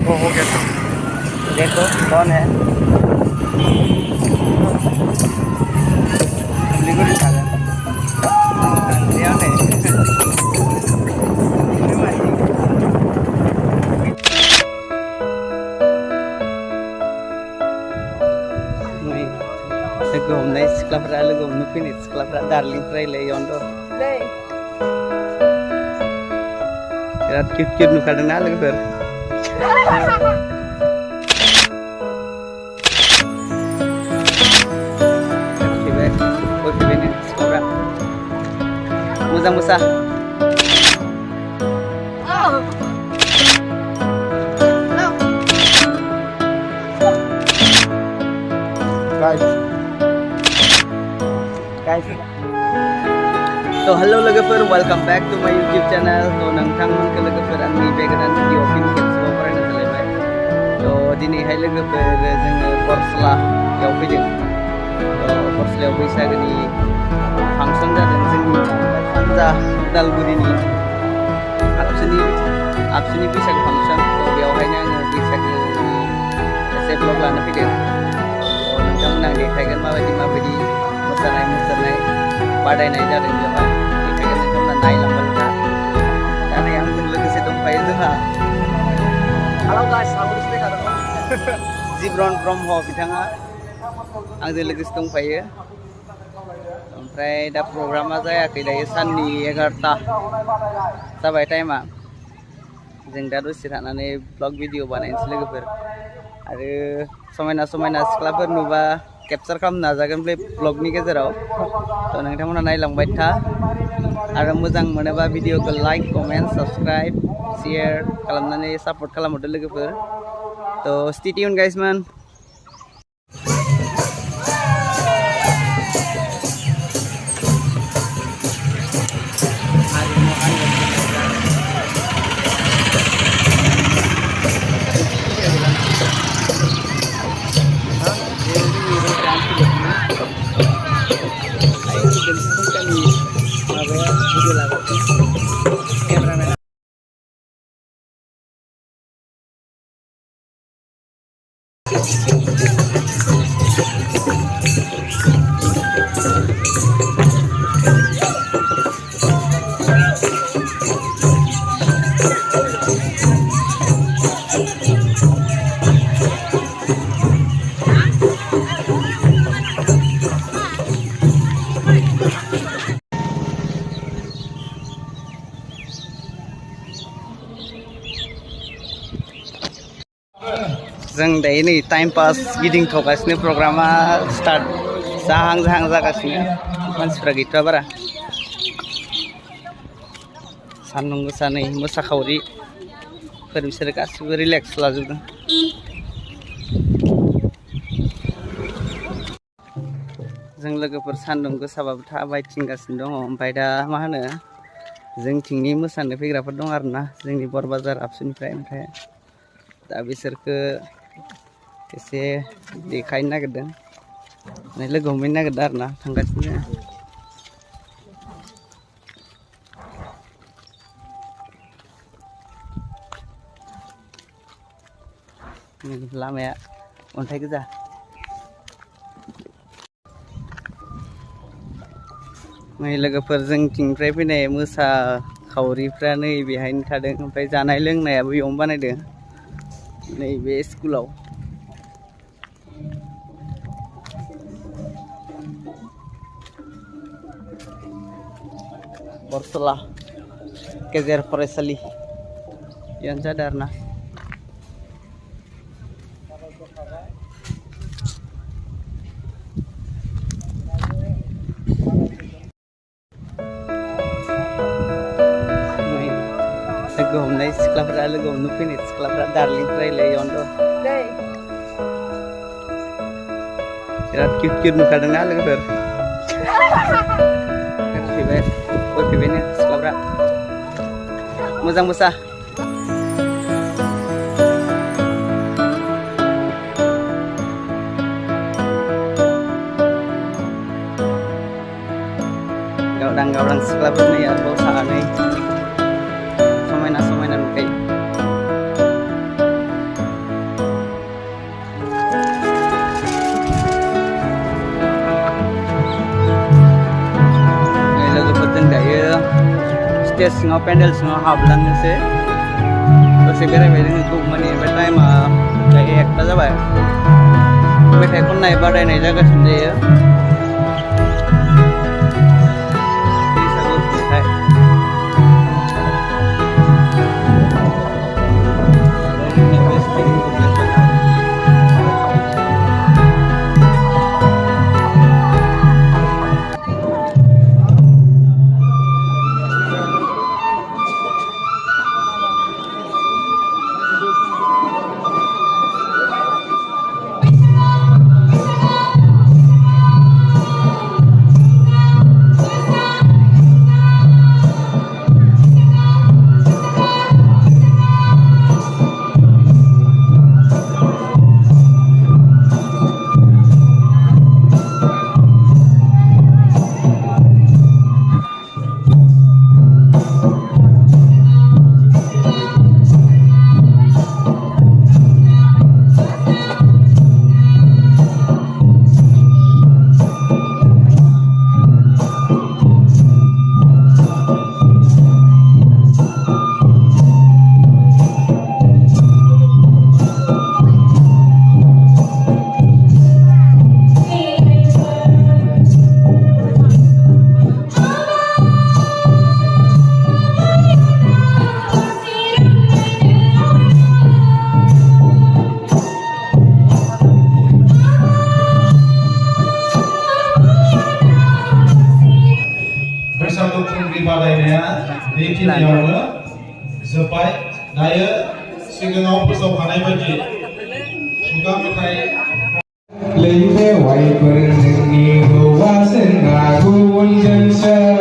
हो गया। देखो कौन है लिखो लिखा है ध्यान है लोगो हमनाय सिख्लाफ्रा लोगो हमनो फैनाय सिख्लाफ्रा दार्लिंफ्रा इलायावनो दं बिराद किउट किउट नुखादोंना लोगोफोर फैबाय सिख्लाफ्रा मोजां मोसा guys तो हेलो लोगोफोर welcome back to my YouTube channel तो नोंथांमोनखौ लोगोफोर आंनि बे गोदान भिडिअ फिन खेबसेबाव फरायनो थालायबाय तो दिनैहाय लोगोफोर जोङो बरसलायाव फैदों तो बरसलायाव बैसागोनि फांसन जादों जोंनि सानजा उदालगुरिनि आबसुनि बैसागो फांसन तो बेवहायनो आङो बैसागोनि एसे ब्लग लानो फैदों तो नोंथांमोना देखायगोन माबायदि मोसानाय बादायनाय जादों बेवहाय देखायगोन नोंथांमोना नायलांबानो था दा नै आंजों लोगोसे दंफायो जोंहा जिब्रन ब्रह्म बिथाङा आंजों लोगोसे दंफायो ओमफ्राय दा प्रग्रामा जायाखै दायो साननि 11टा जाबाय टाइमा जों दा दसे थानानै ब्लग भिडिअ बानायनोसै लोगोफोर आरो समायना सिख्लाफोर नुबा केपचार खालामनो नाजागोन बे ब्लगनि गेजेराव तो नोंथांमोना नायलांबाय था आरो मोजां मोनोबा भिडिअखौ लाइक कमेन्ट साबस्क्राइब शेयार खालामनानै सापर्ट खालामहरदो लोगोफोर तो स्टे ट्यून गाइस मान जों दायो नै टाइम पास गिदिंथगासिनो प्रग्रामा स्टार्ट जाहां जागासिनो मानसिफ्रा गैथ'आ बारा सान्दुं गोसा नै मोसाखावरिफोर बिसोरो गासिबो रिलेक्स लाजोबदों जों लोगोफोर सान्दुं गोसाबाबो थाबायथिंगासिनो दङ ओमफ्राय दा मा होनो जोंथिंनि मोसानो फैग्राफोर दं आरोना जोंनि बरबाजार आबसुनिफ्राय ओमफ्राय दा बिसोरखौ एसे देखायनो नागिरदों माने लोगो हमहैनो नागिरदों आरोना थांगासिनो लामाया अन्थाइ गोजा नै लोगोफोर जोंथिंनिफ्राय फैनाय मोसाखावरिफ्रा नै बेहायनो थादों ओमफ्राय जानाय लोंनायाबो बेयावनो बानायदों नैबे स्कुलाव बरसला गेजेर फरायसालि बेयावनो जादों आरोना लोगो हमनाय सिख्लाफ्रा लोगो हमनो फैनाय सिख्लाफ्रा दार्लिंफ्रा इलायावनो दं बिराद किउट नुखादोंना लोगोफोर फैबाय सिख्लाफ्रा मोजां मोसा गावदां सिख्लाफोरनि आरोबाव सानै समायना नुखायो स्टेज सिङाव पेन्डेल सिङाव हाबलांनोसै दसे बेरायबाय जोङो गौमानि बे टाइमा दायो 1टा जाबाय मेथाइ खननाय बादायनाय जागासिनो जायो बैसागु खुंथाय बैसागु खुंग्रि बादायनाया बेखिनियावनो जोब्बाय दायो सिगाङाव फोसावखानाय बायदि खुगा मेथाइ Lấy phê hoài phần rừng nhì hữu hoa sen ngà gu quân dân sơ